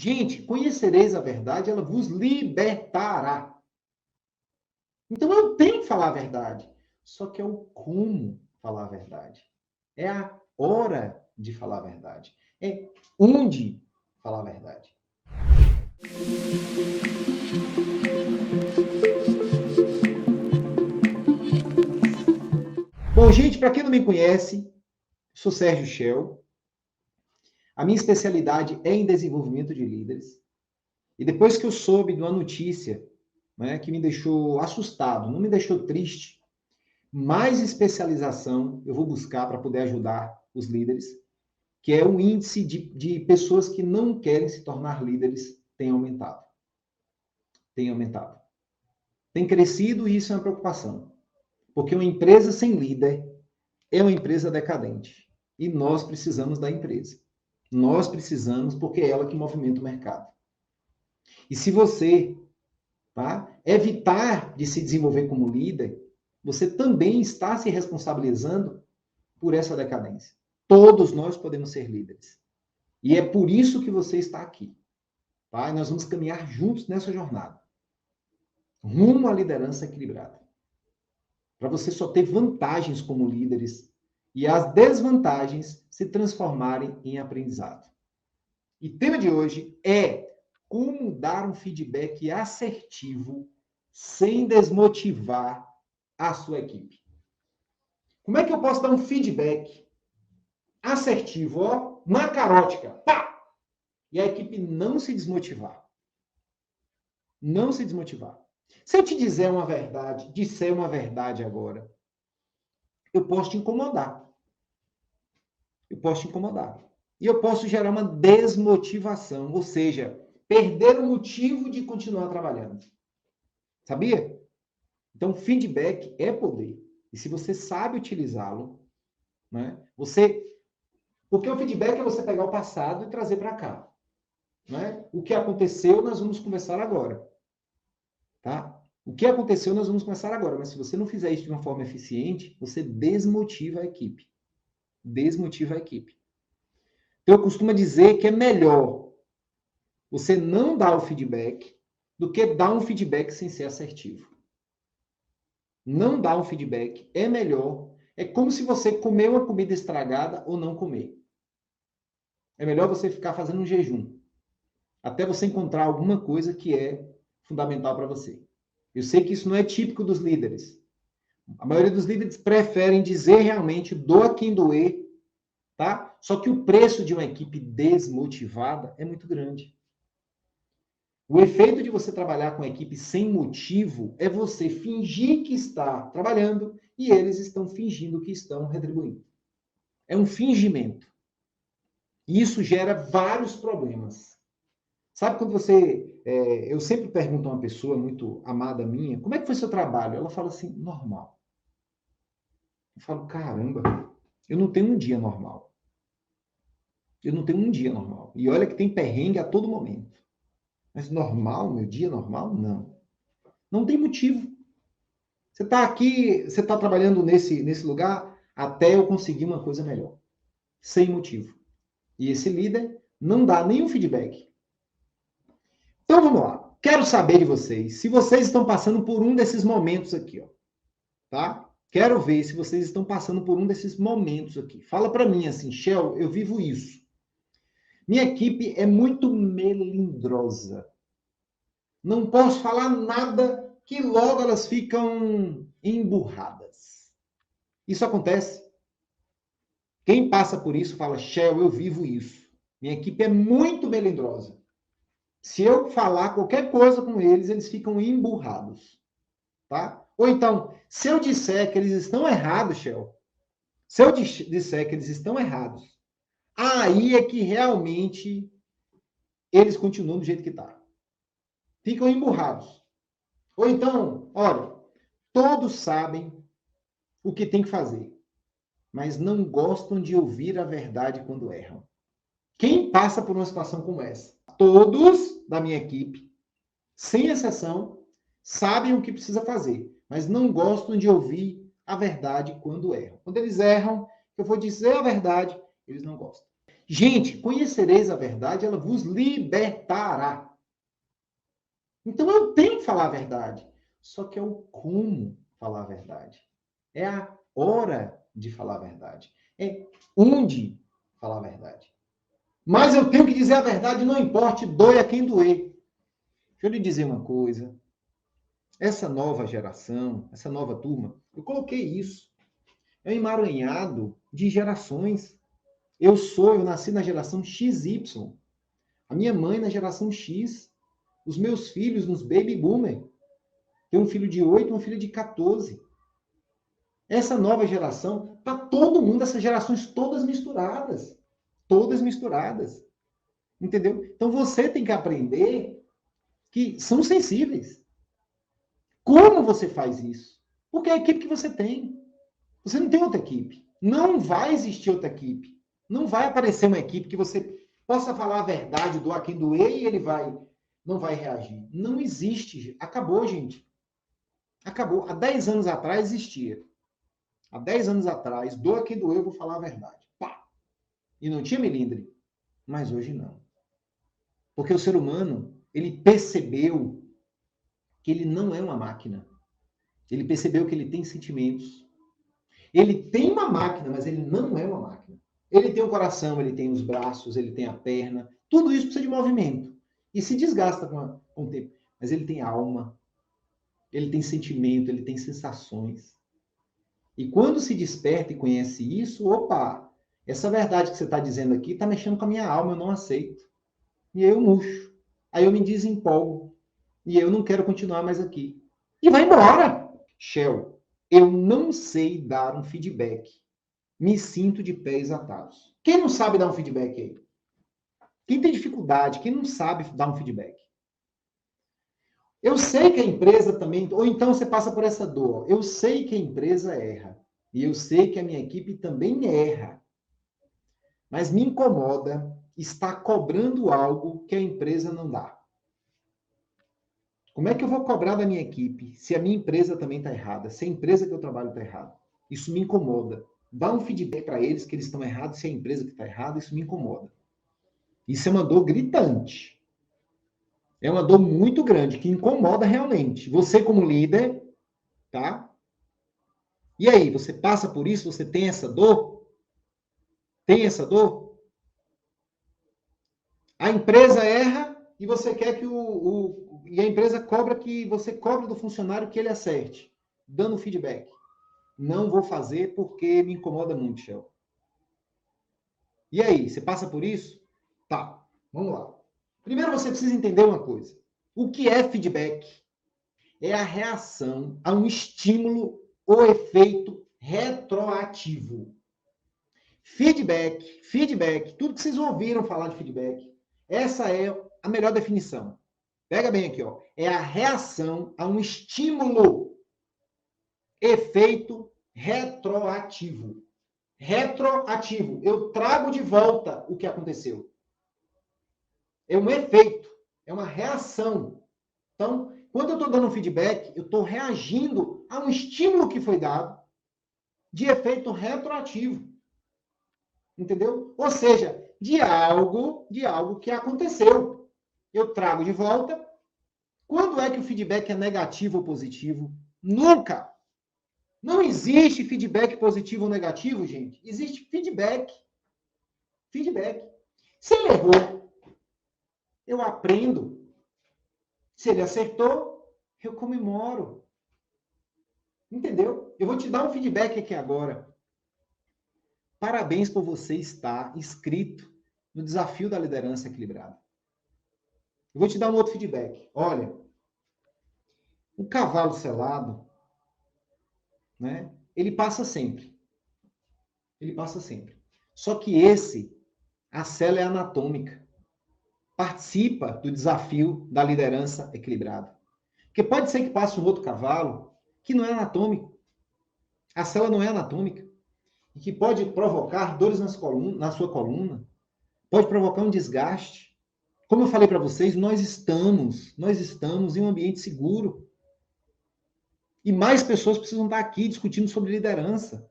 Gente, conhecereis a verdade, ela vos libertará. Então eu tenho que falar a verdade. Só que é o como falar a verdade. É a hora de falar a verdade. É onde falar a verdade. Bom, gente, para quem não me conhece, sou Sérgio Shell. A minha especialidade é em desenvolvimento de líderes. E depois que eu soube de uma notícia, né, que me deixou assustado, não me deixou triste, mais especialização eu vou buscar para poder ajudar os líderes, que é o índice de pessoas que não querem se tornar líderes tem aumentado. Tem aumentado. Tem crescido e isso é uma preocupação. Porque uma empresa sem líder é uma empresa decadente. E nós precisamos da empresa. Nós precisamos porque é ela que movimenta o mercado. E se você, tá, evitar de se desenvolver como líder, você também está se responsabilizando por essa decadência. Todos nós podemos ser líderes. E é por isso que você está aqui. Tá? E nós vamos caminhar juntos nessa jornada. Rumo à liderança equilibrada. Para você só ter vantagens como líderes e as desvantagens se transformarem em aprendizado. E o tema de hoje é como dar um feedback assertivo sem desmotivar a sua equipe. Como é que eu posso dar um feedback assertivo, ó, macarótica, pá! E a equipe não se desmotivar? Não se desmotivar. Se eu te disser uma verdade agora, eu posso te incomodar. Eu posso te incomodar. E eu posso gerar uma desmotivação, ou seja, perder o motivo de continuar trabalhando. Sabia? Então, feedback é poder. E se você sabe utilizá-lo, né, porque o feedback é você pegar o passado e trazer para cá. Né? O que aconteceu, nós vamos conversar agora. Tá? O que aconteceu, nós vamos começar agora. Mas se você não fizer isso de uma forma eficiente, você desmotiva a equipe. Desmotiva a equipe. Então, eu costumo dizer que é melhor você não dar o feedback do que dar um feedback sem ser assertivo. Não dar um feedback é melhor. É como se você comer uma comida estragada ou não comer. É melhor você ficar fazendo um jejum. Até você encontrar alguma coisa que é fundamental para você. Eu sei que isso não é típico dos líderes. A maioria dos líderes preferem dizer realmente doa quem doer, tá? Só que o preço de uma equipe desmotivada é muito grande. O efeito de você trabalhar com a equipe sem motivo é você fingir que está trabalhando e eles estão fingindo que estão retribuindo. É um fingimento. E isso gera vários problemas. Sabe quando você... eu sempre pergunto a uma pessoa muito amada minha, como é que foi seu trabalho? Ela fala assim, normal. Eu falo, caramba, eu não tenho um dia normal. Eu não tenho um dia normal. E olha que tem perrengue a todo momento. Mas normal, meu dia normal? Não. Não tem motivo. Você está aqui, você está trabalhando nesse lugar até eu conseguir uma coisa melhor. Sem motivo. E esse líder não dá nenhum feedback. Então vamos lá. Quero saber de vocês, se vocês estão passando por um desses momentos aqui, ó. Tá? Quero ver se vocês estão passando por um desses momentos aqui. Fala para mim assim, Shell, eu vivo isso. Minha equipe é muito melindrosa. Não posso falar nada que logo elas ficam emburradas. Isso acontece. Quem passa por isso fala, Shell, eu vivo isso. Minha equipe é muito melindrosa. Se eu falar qualquer coisa com eles, eles ficam emburrados. Tá? Ou então, se eu disser que eles estão errados, Shell, se eu disser que eles estão errados, aí é que realmente eles continuam do jeito que está. Ficam emburrados. Ou então, olha, todos sabem o que tem que fazer, mas não gostam de ouvir a verdade quando erram. Quem passa por uma situação como essa? Todos da minha equipe, sem exceção, sabem o que precisa fazer, mas não gostam de ouvir a verdade quando erram. Quando eles erram, eu vou dizer a verdade, eles não gostam. Gente, conhecereis a verdade, ela vos libertará. Então eu tenho que falar a verdade. Só que é o como falar a verdade. É a hora de falar a verdade. É onde falar a verdade. Mas eu tenho que dizer a verdade, não importa, doa quem doer. Deixa eu lhe dizer uma coisa. Essa nova geração, essa nova turma, eu coloquei isso. É um emaranhado de gerações. Eu nasci na geração XY. A minha mãe na geração X. Os meus filhos nos baby boomer. Tem um filho de 8, um filho de 14. Essa nova geração, tá todo mundo, essas gerações todas misturadas. Todas misturadas. Entendeu? Então você tem que aprender que são sensíveis. Como você faz isso? Porque é a equipe que você tem. Você não tem outra equipe. Não vai existir outra equipe. Não vai aparecer uma equipe que você possa falar a verdade, doar quem doer e ele não vai reagir. Não existe. Acabou, gente. Acabou. Há 10 anos atrás existia. Há 10 anos atrás, doa quem doer, eu vou falar a verdade. Pá! E não tinha melindre. Mas hoje não. Porque o ser humano, ele percebeu que ele não é uma máquina. Ele percebeu que ele tem sentimentos. Ele tem uma máquina, mas ele não é uma máquina. Ele tem o coração, ele tem os braços, ele tem a perna. Tudo isso precisa de movimento. E se desgasta com o tempo. Mas ele tem alma, ele tem sentimento, ele tem sensações. E quando se desperta e conhece isso, opa, essa verdade que você está dizendo aqui está mexendo com a minha alma, eu não aceito. E aí eu murcho. Aí eu me desempolgo. E eu não quero continuar mais aqui. E vai embora. Shell, eu não sei dar um feedback. Me sinto de pés atados. Quem não sabe dar um feedback aí? Quem tem dificuldade, quem não sabe dar um feedback? Eu sei que a empresa também, ou então você passa por essa dor. Eu sei que a empresa erra. E eu sei que a minha equipe também erra. Mas me incomoda estar cobrando algo que a empresa não dá. Como é que eu vou cobrar da minha equipe se a minha empresa também está errada? Se a empresa que eu trabalho está errada? Isso me incomoda. Dá um feedback para eles que eles estão errados, se é a empresa que está errada, isso me incomoda. Isso é uma dor gritante. É uma dor muito grande, que incomoda realmente. Você como líder, tá? E aí, você passa por isso? Você tem essa dor? Tem essa dor? A empresa erra e você quer que e a empresa cobra que você cobre do funcionário que ele acerte, dando feedback. Não vou fazer porque me incomoda muito, Shell. E aí, você passa por isso? Tá, vamos lá. Primeiro você precisa entender uma coisa. O que é feedback? É a reação a um estímulo ou efeito retroativo. Feedback, tudo que vocês ouviram falar de feedback, essa é a melhor definição. Pega bem aqui, ó. É a reação a um estímulo, efeito retroativo. Retroativo. Eu trago de volta o que aconteceu. É um efeito, é uma reação. Então, quando eu estou dando um feedback, eu estou reagindo a um estímulo que foi dado de efeito retroativo. Entendeu? Ou seja, de algo que aconteceu. Eu trago de volta. Quando é que o feedback é negativo ou positivo? Nunca. Não existe feedback positivo ou negativo, gente. Existe feedback. Feedback. Se ele errou, eu aprendo. Se ele acertou, eu comemoro. Entendeu? Eu vou te dar um feedback aqui agora. Parabéns por você estar inscrito no desafio da liderança equilibrada. Eu vou te dar um outro feedback. Olha, o cavalo selado, né? Ele passa sempre. Ele passa sempre. Só que a sela é anatômica. Participa do desafio da liderança equilibrada. Porque pode ser que passe um outro cavalo que não é anatômico. A cela não é anatômica. E que pode provocar dores na sua coluna, pode provocar um desgaste. Como eu falei para vocês, nós estamos em um ambiente seguro. E mais pessoas precisam estar aqui discutindo sobre liderança,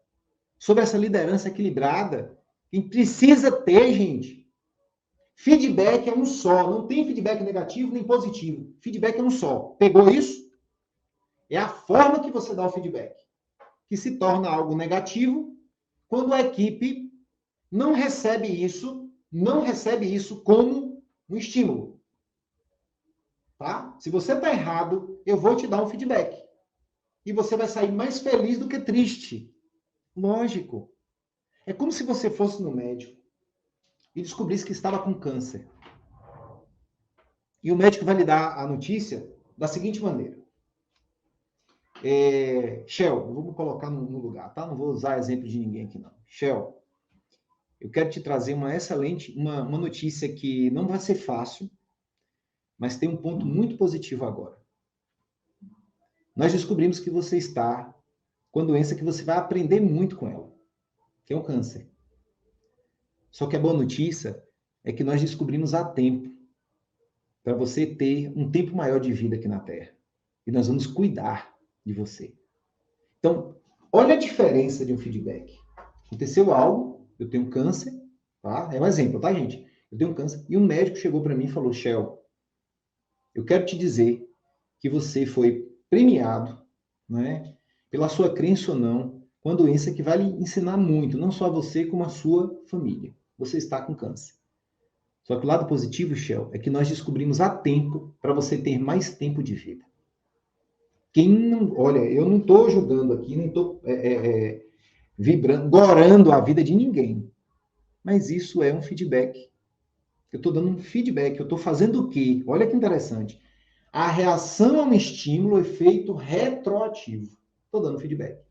sobre essa liderança equilibrada. Quem precisa ter, gente, feedback é um só. Não tem feedback negativo nem positivo. Feedback é um só. Pegou isso? É a forma que você dá o feedback, que se torna algo negativo quando a equipe não recebe isso como um estímulo. Tá? Se você está errado, eu vou te dar um feedback. E você vai sair mais feliz do que triste. Lógico. É como se você fosse no médico e descobrisse que estava com câncer. E o médico vai lhe dar a notícia da seguinte maneira. Shell, vamos colocar no lugar, tá? Não vou usar exemplo de ninguém aqui, não. Shell, eu quero te trazer uma excelente, uma notícia que não vai ser fácil, mas tem um ponto muito positivo agora. Nós descobrimos que você está com a doença que você vai aprender muito com ela, que é o câncer. Só que a boa notícia é que nós descobrimos a tempo para você ter um tempo maior de vida aqui na Terra. E nós vamos cuidar de você. Então, olha a diferença de um feedback. Aconteceu algo, eu tenho câncer, tá? É um exemplo, tá, gente? Eu tenho câncer e um médico chegou para mim e falou: Shell, eu quero te dizer que você foi premiado, né, pela sua crença ou não, com uma doença que vai lhe ensinar muito, não só a você, como a sua família. Você está com câncer. Só que o lado positivo, Shell, é que nós descobrimos a tempo para você ter mais tempo de vida. Quem não, olha, eu não estou julgando aqui, nem estou vibrando, gorando a vida de ninguém. Mas isso é um feedback. Eu estou dando um feedback. Eu estou fazendo o quê? Olha que interessante. A reação a um estímulo é efeito retroativo. Estou dando feedback.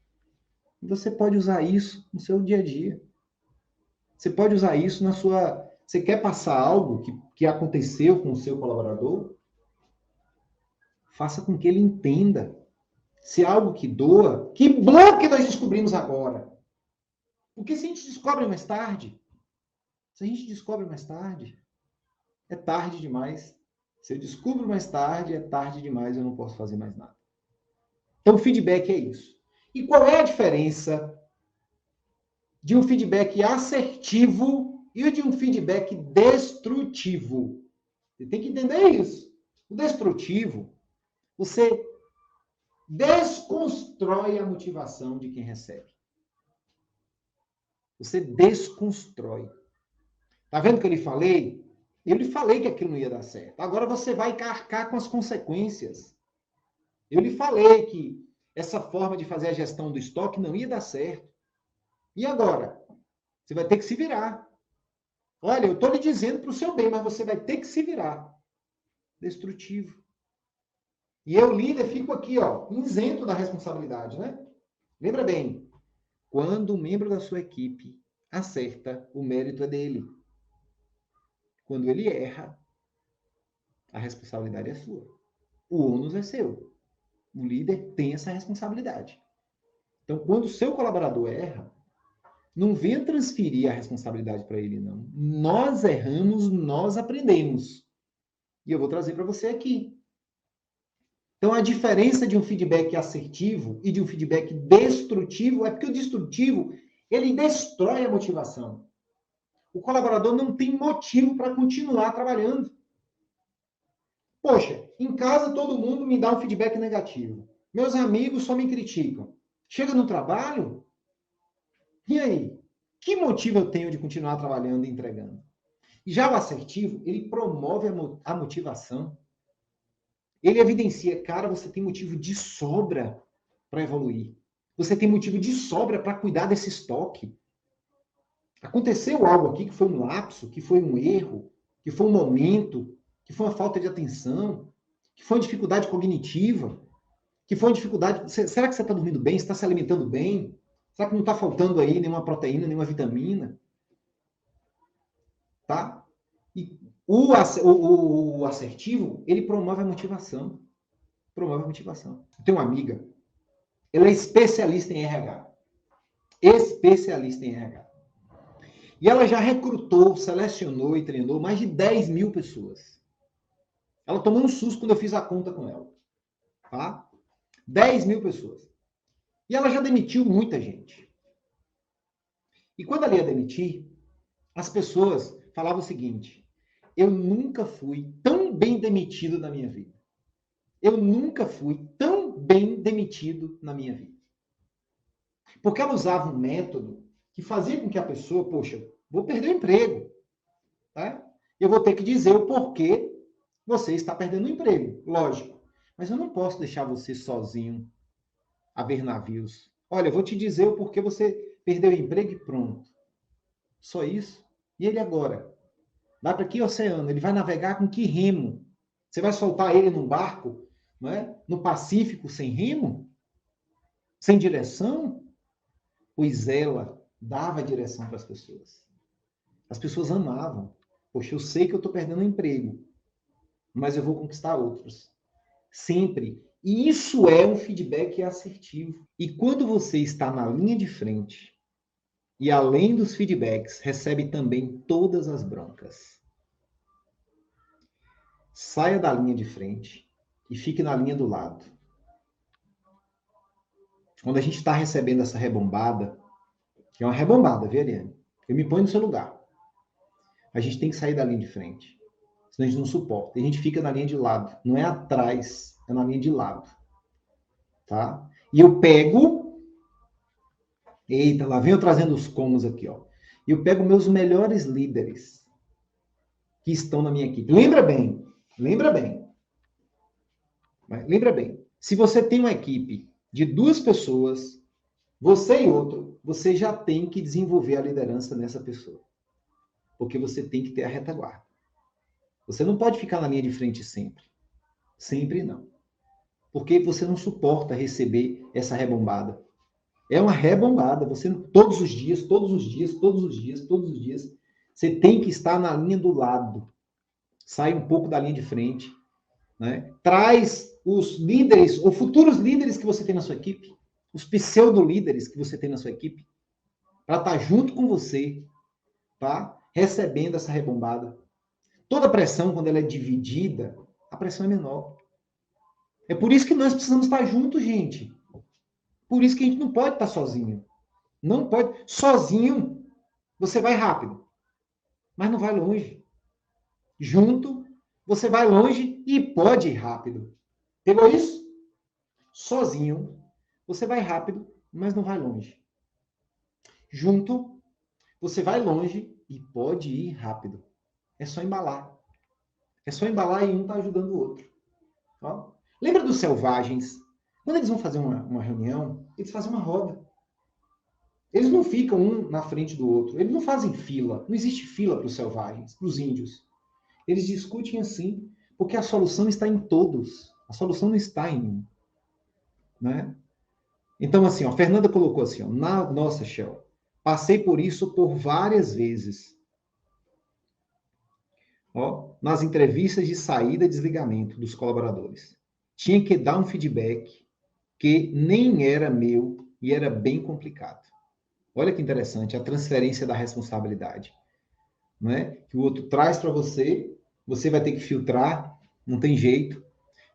E você pode usar isso no seu dia a dia. Você pode usar isso na sua... Você quer passar algo que aconteceu com o seu colaborador? Faça com que ele entenda. Se é algo que doa, que bom que nós descobrimos agora. Porque se a gente descobre mais tarde, é tarde demais. Se eu descubro mais tarde, é tarde demais, eu não posso fazer mais nada. Então, feedback é isso. E qual é a diferença de um feedback assertivo e de um feedback destrutivo? Você tem que entender isso. O destrutivo, você desconstrói a motivação de quem recebe. Você desconstrói. Tá vendo que eu lhe falei? Eu lhe falei que aquilo não ia dar certo. Agora você vai carcar com as consequências. Eu lhe falei que essa forma de fazer a gestão do estoque não ia dar certo. E agora? Você vai ter que se virar. Olha, eu estou lhe dizendo para o seu bem, mas você vai ter que se virar. Destrutivo. E eu, líder, fico aqui, ó, isento da responsabilidade, né? Lembra bem, quando um membro da sua equipe acerta, o mérito é dele. Quando ele erra, a responsabilidade é sua. O ônus é seu. O líder tem essa responsabilidade. Então, quando o seu colaborador erra, não venha transferir a responsabilidade para ele, não. Nós erramos, nós aprendemos. E eu vou trazer para você aqui. Então, a diferença de um feedback assertivo e de um feedback destrutivo é porque o destrutivo, ele destrói a motivação. O colaborador não tem motivo para continuar trabalhando. Poxa, em casa todo mundo me dá um feedback negativo. Meus amigos só me criticam. Chega no trabalho, e aí? Que motivo eu tenho de continuar trabalhando e entregando? E já o assertivo, ele promove a motivação. Ele evidencia, cara, você tem motivo de sobra para evoluir. Você tem motivo de sobra para cuidar desse estoque. Aconteceu algo aqui que foi um lapso, que foi um erro, que foi um momento, que foi uma falta de atenção, que foi uma dificuldade cognitiva, que foi uma dificuldade... Será que você está dormindo bem? Você está se alimentando bem? Será que não está faltando aí nenhuma proteína, nenhuma vitamina? Tá? E o assertivo, ele promove a motivação. Promove a motivação. Eu tenho uma amiga, ela é especialista em RH. Especialista em RH. E ela já recrutou, selecionou e treinou mais de 10 mil pessoas. Ela tomou um susto quando eu fiz a conta com ela. Tá? 10 mil pessoas. E ela já demitiu muita gente. E quando ela ia demitir, as pessoas falavam o seguinte: eu nunca fui tão bem demitido na minha vida. Eu nunca fui tão bem demitido na minha vida. Porque ela usava um método que fazia com que a pessoa, poxa, vou perder o emprego. Tá? Eu vou ter que dizer o porquê você está perdendo o emprego, lógico. Mas eu não posso deixar você sozinho a ver navios. Olha, eu vou te dizer o porquê você perdeu o emprego e pronto. Só isso. E ele agora? Vai para que oceano? Ele vai navegar com que remo? Você vai soltar ele num barco, não é? No Pacífico sem remo? Sem direção? Pois ela dava direção para as pessoas. As pessoas amavam. Poxa, eu sei que eu estou perdendo o emprego, mas eu vou conquistar outros. Sempre. E isso é um feedback assertivo. E quando você está na linha de frente, e além dos feedbacks, recebe também todas as broncas. Saia da linha de frente e fique na linha do lado. Quando a gente está recebendo essa rebombada, que é uma rebombada, viu, Ariane? Eu me ponho no seu lugar. A gente tem que sair da linha de frente. Senão a gente não suporta. E a gente fica na linha de lado. Não é atrás, é na linha de lado. Tá? E eu pego... Eita, lá vem eu trazendo os comos aqui, ó. E eu pego meus melhores líderes que estão na minha equipe. Lembra bem. Se você tem uma equipe de 2 pessoas, você e outro, você já tem que desenvolver a liderança nessa pessoa. Porque você tem que ter a retaguarda. Você não pode ficar na linha de frente sempre. Sempre não. Porque você não suporta receber essa rebombada. É uma rebombada. Você todos os dias, você tem que estar na linha do lado. Sai um pouco da linha de frente, né? Traz os líderes ou futuros líderes que você tem na sua equipe, os pseudo-líderes que você tem na sua equipe, para estar junto com você, tá? Recebendo essa rebombada. Toda pressão, quando ela é dividida, a pressão é menor. É por isso que nós precisamos estar juntos, gente. Por isso que a gente não pode estar sozinho. Não pode. Sozinho, você vai rápido, mas não vai longe. Junto, você vai longe e pode ir rápido. Pegou isso? Sozinho, você vai rápido, mas não vai longe. Junto, você vai longe e pode ir rápido. É só embalar. É só embalar e um está ajudando o outro. Ó. Lembra dos selvagens? Quando eles vão fazer uma reunião, eles fazem uma roda. Eles não ficam um na frente do outro. Eles não fazem fila. Não existe fila para os selvagens, para os índios. Eles discutem assim, porque a solução está em todos. A solução não está em um. Né? Então, assim, ó, a Fernanda colocou assim, ó, nossa, Shell, passei por isso por várias vezes. Ó, nas entrevistas de saída e desligamento dos colaboradores. Tinha que dar um feedback que nem era meu e era bem complicado. Olha que interessante, a transferência da responsabilidade. Não é? Que o outro traz para você, você vai ter que filtrar, não tem jeito.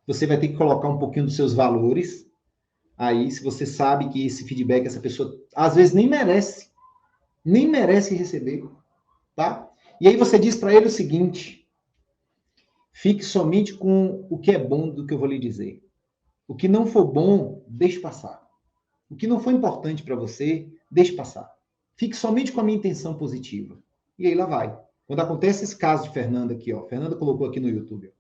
Você vai ter que colocar um pouquinho dos seus valores. Aí, se você sabe que esse feedback, essa pessoa, às vezes nem merece receber, tá? E aí você diz para ele o seguinte: fique somente com o que é bom do que eu vou lhe dizer. O que não for bom, deixe passar. O que não for importante para você, deixe passar. Fique somente com a minha intenção positiva. E aí lá vai. Quando acontece esse caso de Fernanda aqui, ó, Fernanda colocou aqui no YouTube.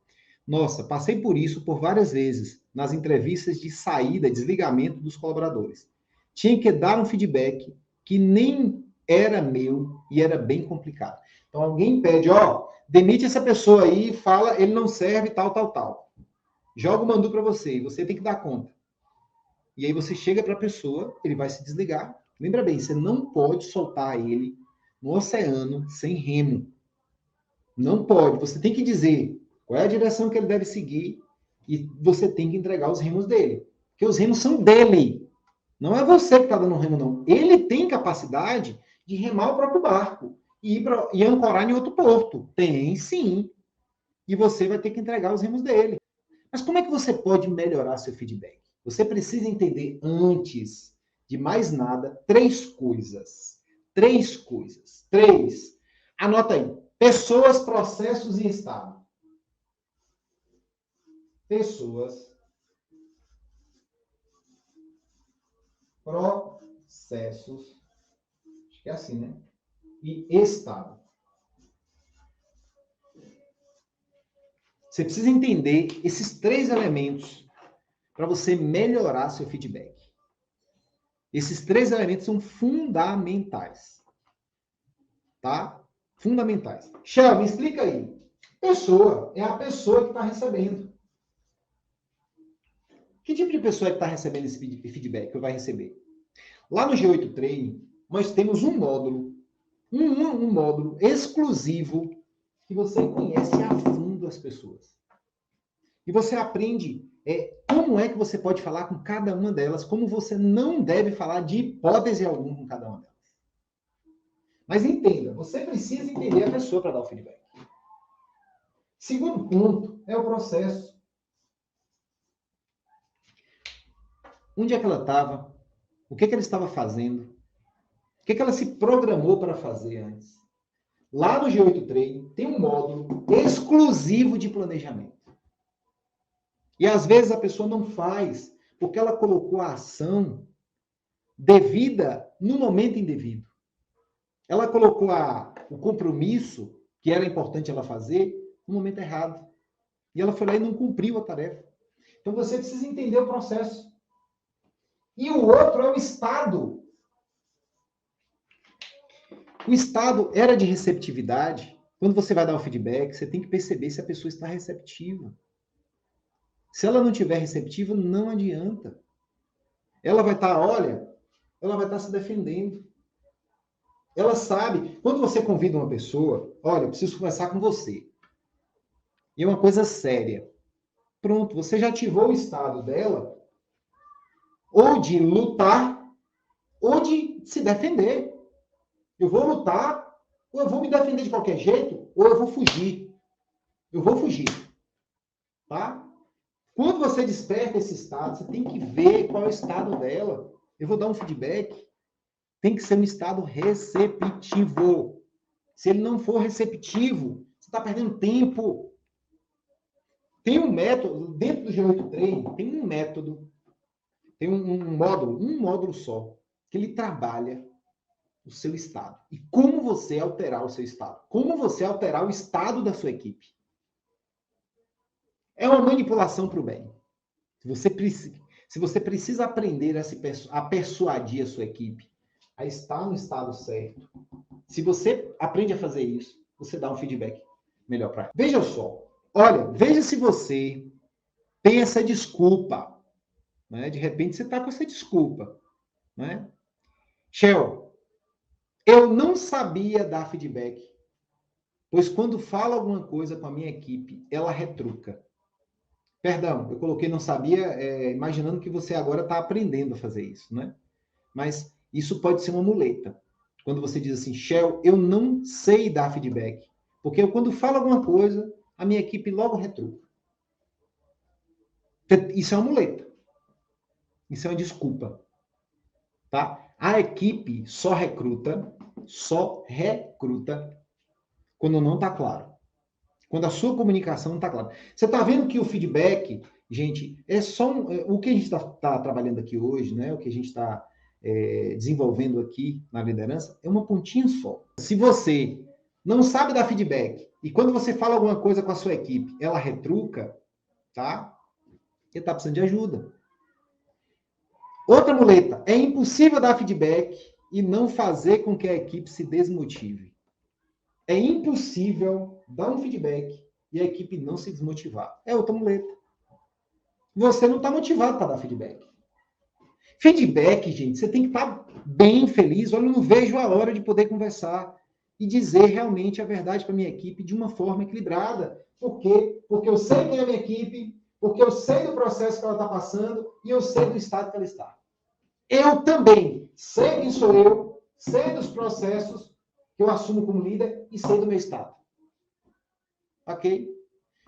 Nossa, passei por isso por várias vezes nas entrevistas de saída, desligamento dos colaboradores. Tinha que dar um feedback que nem era meu e era bem complicado. Então alguém pede, ó, demite essa pessoa aí, fala, ele não serve, tal. Joga o mandu para você e você tem que dar conta. E aí você chega para a pessoa, ele vai se desligar. Lembra bem, você não pode soltar ele no oceano sem remo. Não pode. Você tem que dizer qual é a direção que ele deve seguir e você tem que entregar os remos dele. Porque os remos são dele. Não é você que está dando remo, não. Ele tem capacidade de remar o próprio barco e ancorar em outro porto. Tem, sim. E você vai ter que entregar os remos dele. Mas como é que você pode melhorar seu feedback? Você precisa entender, antes de mais nada, 3 coisas. 3 coisas. 3. Anota aí. Pessoas, processos e estado. Pessoas, processos, acho que é assim, né? E estado. Você precisa entender esses 3 elementos para você melhorar seu feedback. Esses 3 elementos são fundamentais. Tá? Fundamentais. Shell, me explica aí. Pessoa é a pessoa que está recebendo. Que tipo de pessoa é que está recebendo esse feedback que vai receber? Lá no G8 Training, nós temos um módulo, um módulo exclusivo que você conhece a fundo as pessoas. E você aprende como é que você pode falar com cada uma delas, como você não deve falar de hipótese alguma com cada uma delas. Mas entenda, você precisa entender a pessoa para dar o feedback. Segundo ponto é o processo. Onde é que ela estava? O que ela estava fazendo? O que ela se programou para fazer antes? Lá no G8 Training tem um módulo exclusivo de planejamento. E às vezes a pessoa não faz porque ela colocou a ação devida no momento indevido. Ela colocou o compromisso que era importante ela fazer no momento errado. E ela foi lá e não cumpriu a tarefa. Então você precisa entender o processo. E o outro é o estado. O estado era de receptividade. Quando você vai dar o feedback, você tem que perceber se a pessoa está receptiva. Se ela não estiver receptiva, não adianta. Ela vai estar, ela vai estar se defendendo. Ela sabe, quando você convida uma pessoa, olha, eu preciso conversar com você. E é uma coisa séria. Pronto, você já ativou o estado dela, ou de lutar, ou de se defender. Eu vou lutar, ou eu vou me defender de qualquer jeito, ou eu vou fugir. Eu vou fugir. Tá? Quando você desperta esse estado, você tem que ver qual é o estado dela. Eu vou dar um feedback. Tem que ser um estado receptivo. Se ele não for receptivo, você está perdendo tempo. Tem um método, dentro do G8 Training, tem um método, tem um módulo só, que ele trabalha o seu estado. E como você alterar o seu estado. Como você alterar o estado da sua equipe. É uma manipulação para o bem. Se você precisa aprender a persuadir a sua equipe a estar no estado certo, se você aprende a fazer isso, você dá um feedback melhor para ela. Veja só. Olha, veja se você tem essa desculpa. Né? De repente você está com essa desculpa. Né? Shell, eu não sabia dar feedback, pois quando falo alguma coisa com a minha equipe, ela retruca. Perdão, eu coloquei não sabia, imaginando que você agora está aprendendo a fazer isso, né? Mas isso pode ser uma muleta. Quando você diz assim, Shell, eu não sei dar feedback, porque eu, quando falo alguma coisa, a minha equipe logo retruca. Isso é uma muleta. Isso é uma desculpa. Tá? A equipe só recruta quando não está claro. Quando a sua comunicação não está clara. Você está vendo que o feedback, gente, é só o que a gente está trabalhando aqui hoje, né? O que a gente está desenvolvendo aqui na liderança, é uma pontinha só. Se você não sabe dar feedback e quando você fala alguma coisa com a sua equipe, ela retruca, tá? Você está precisando de ajuda. Outra muleta, é impossível dar feedback e não fazer com que a equipe se desmotive. É impossível dar um feedback e a equipe não se desmotivar. É outra muleta. Você não está motivado para dar feedback. Feedback, gente, você tem que estar bem feliz. Olha, eu não vejo a hora de poder conversar e dizer realmente a verdade para a minha equipe de uma forma equilibrada. Por quê? Porque eu sei quem é a minha equipe, porque eu sei do processo que ela está passando e eu sei do estado que ela está. Eu também sei quem sou eu, sei dos processos que eu assumo como líder e sei do meu estado. Ok?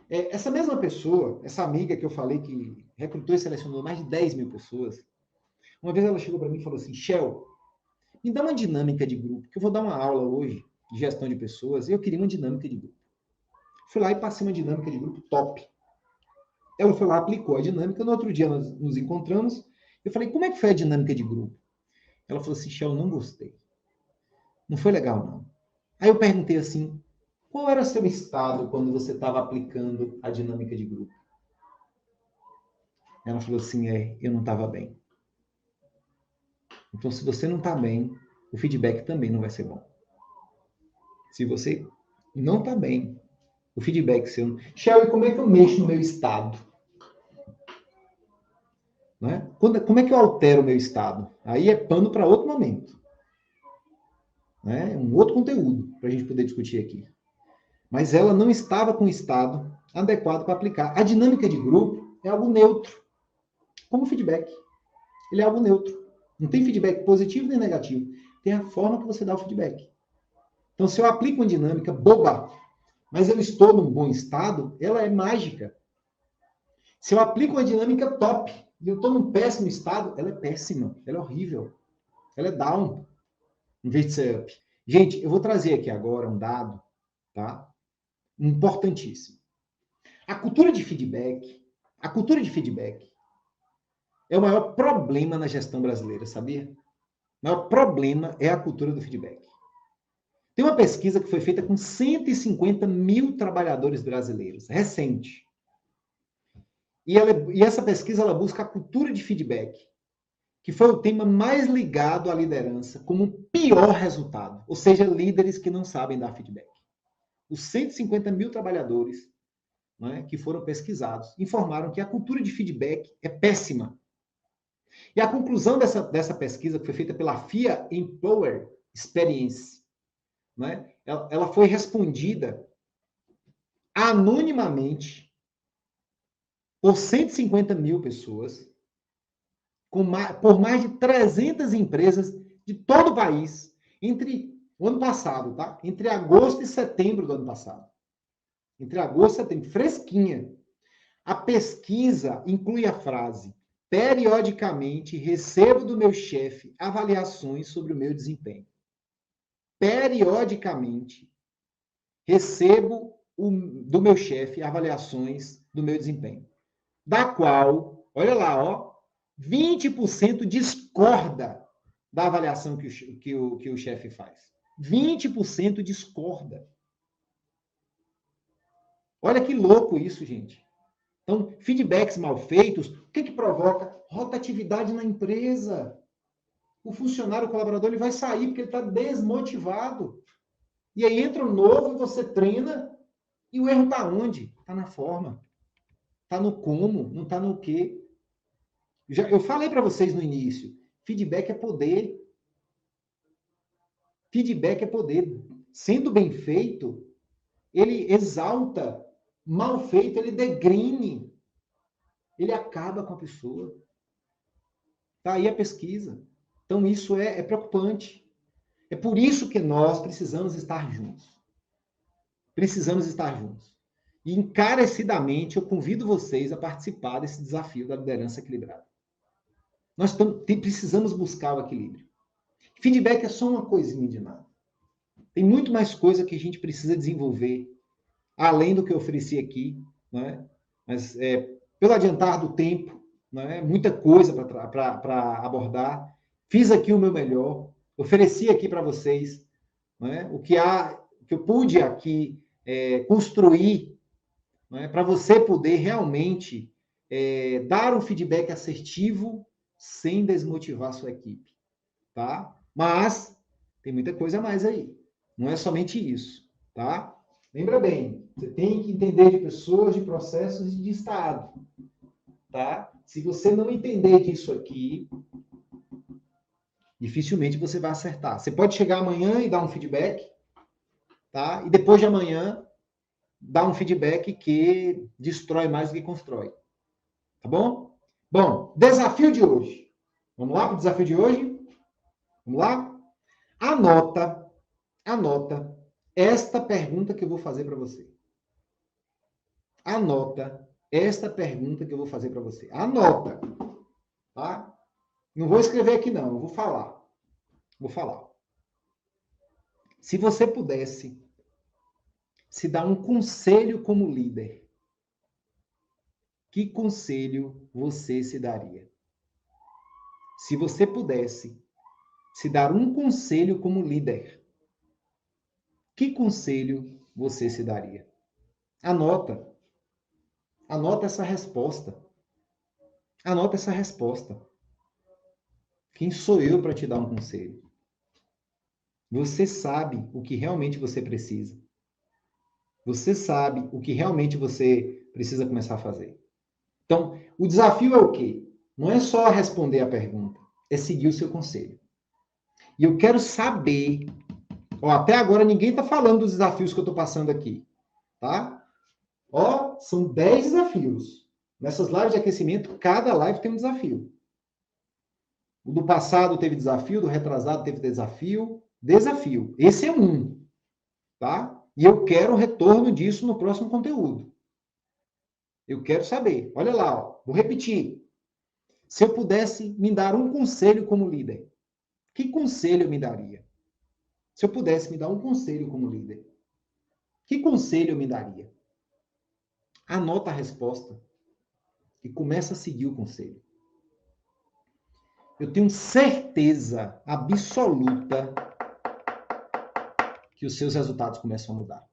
Essa mesma pessoa, essa amiga que eu falei que recrutou e selecionou mais de 10 mil pessoas, uma vez ela chegou para mim e falou assim, Shell, me dá uma dinâmica de grupo, que eu vou dar uma aula hoje de gestão de pessoas, e eu queria uma dinâmica de grupo. Fui lá e passei uma dinâmica de grupo top. Ela foi lá, aplicou a dinâmica, no outro dia nós nos encontramos, eu falei, como é que foi a dinâmica de grupo? Ela falou assim, Shell, não gostei. Não foi legal, não. Aí eu perguntei assim, qual era o seu estado quando você estava aplicando a dinâmica de grupo? Ela falou assim, eu não estava bem. Então, se você não está bem, o feedback também não vai ser bom. Se você não está bem, o feedback seu... Shell, como é que eu mexo no meu estado? Né? Como é que eu altero o meu estado? Aí é pano para outro momento. Né? Um outro conteúdo para a gente poder discutir aqui. Mas ela não estava com o estado adequado para aplicar. A dinâmica de grupo é algo neutro, como feedback. Ele é algo neutro. Não tem feedback positivo nem negativo. Tem a forma que você dá o feedback. Então, se eu aplico uma dinâmica boba, mas eu estou num bom estado, ela é mágica. Se eu aplico uma dinâmica top e eu estou num péssimo estado, ela é péssima, ela é horrível, ela é down, em vez de ser up. Gente, eu vou trazer aqui agora um dado, tá? Importantíssimo. A cultura de feedback é o maior problema na gestão brasileira, sabia? O maior problema é a cultura do feedback. Tem uma pesquisa que foi feita com 150 mil trabalhadores brasileiros, recente. E essa pesquisa ela busca a cultura de feedback, que foi o tema mais ligado à liderança como pior resultado, ou seja, líderes que não sabem dar feedback. Os 150 mil trabalhadores, né, que foram pesquisados informaram que a cultura de feedback é péssima. E a conclusão dessa pesquisa, que foi feita pela FIA Employer Experience, né, ela foi respondida anonimamente por 150 mil pessoas, por mais de 300 empresas de todo o país, entre o ano passado, tá? Entre agosto e setembro do ano passado. Entre agosto e setembro, fresquinha. A pesquisa inclui a frase: periodicamente recebo do meu chefe avaliações sobre o meu desempenho. Periodicamente recebo do meu chefe avaliações do meu desempenho. Da qual, olha lá, ó, 20% discorda da avaliação que o chefe faz. 20% discorda. Olha que louco isso, gente. Então, feedbacks mal feitos, o que provoca? Rotatividade na empresa. O funcionário, o colaborador, ele vai sair porque ele está desmotivado. E aí entra o novo, você treina, e o erro está onde? Está na forma. Está no como, não está no quê. Eu falei para vocês no início, feedback é poder. Feedback é poder. Sendo bem feito, ele exalta. Mal feito, ele degrine. Ele acaba com a pessoa. Está aí a pesquisa. Então, isso é preocupante. É por isso que nós precisamos estar juntos. Precisamos estar juntos. E encarecidamente eu convido vocês a participar desse desafio da liderança equilibrada. Nós precisamos buscar o equilíbrio. Feedback é só uma coisinha de nada. Tem muito mais coisa que a gente precisa desenvolver, além do que eu ofereci aqui, né? Mas pelo adiantar do tempo, né? Muita coisa para abordar. Fiz aqui o meu melhor, ofereci aqui para vocês, né? O que eu pude aqui construir, né? Para você poder realmente dar um feedback assertivo sem desmotivar sua equipe, tá? Mas tem muita coisa a mais aí. Não é somente isso, tá? Lembra bem, você tem que entender de pessoas, de processos e de estado, tá? Se você não entender disso aqui, dificilmente você vai acertar. Você pode chegar amanhã e dar um feedback, tá? E depois de amanhã dar um feedback que destrói mais do que constrói. Tá bom? Bom, desafio de hoje. Vamos lá para o desafio de hoje? Vamos lá? Anota esta pergunta que eu vou fazer para você. Anota esta pergunta que eu vou fazer para você. Anota, tá? Não vou escrever aqui não, eu vou falar. Vou falar. Se você pudesse se dar um conselho como líder, que conselho você se daria? Se você pudesse se dar um conselho como líder, que conselho você se daria? Anota. Anota essa resposta. Anota essa resposta. Quem sou eu para te dar um conselho? Você sabe o que realmente você precisa. Você sabe o que realmente você precisa começar a fazer. Então, o desafio é o quê? Não é só responder a pergunta, é seguir o seu conselho. E eu quero saber, ó, até agora ninguém está falando dos desafios que eu estou passando aqui, tá? Ó, são 10 desafios. Nessas lives de aquecimento, cada live tem um desafio. O do passado teve desafio, do retrasado teve desafio. Desafio. Esse é um, tá? E eu quero o retorno disso no próximo conteúdo. Eu quero saber. Olha lá, ó, vou repetir. Se eu pudesse me dar um conselho como líder, que conselho eu me daria? Se eu pudesse me dar um conselho como líder, que conselho eu me daria? Anota a resposta e começa a seguir o conselho. Eu tenho certeza absoluta que os seus resultados começam a mudar.